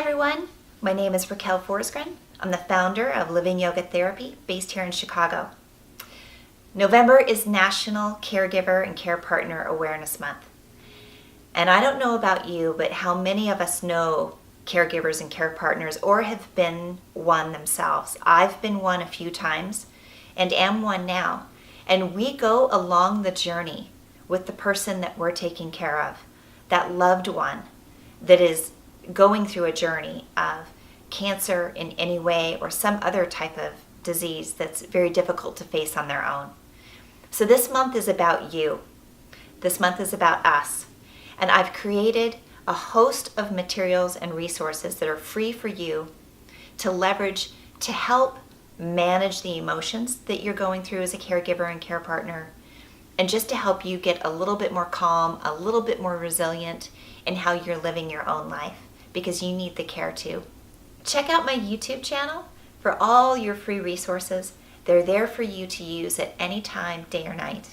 everyone, my name is Raquel Forsgren. I'm the founder of Living Yoga Therapy based here in Chicago. November is National Caregiver and Care Partner Awareness Month. And I don't know about you, but how many of us know caregivers and care partners or have been one themselves. I've been one a few times and am one now. And we go along the journey with the person that we're taking care of, that loved one that is going through a journey of cancer in any way or some other type of disease that's very difficult to face on their own. So this month is about you. This month is about us. And I've created a host of materials and resources that are free for you to leverage to help manage the emotions that you're going through as a caregiver and care partner, and just to help you get a little bit more calm, a little bit more resilient in how you're living your own life, because you need the care too. Check out my YouTube channel for all your free resources. They're there for you to use at any time, day or night.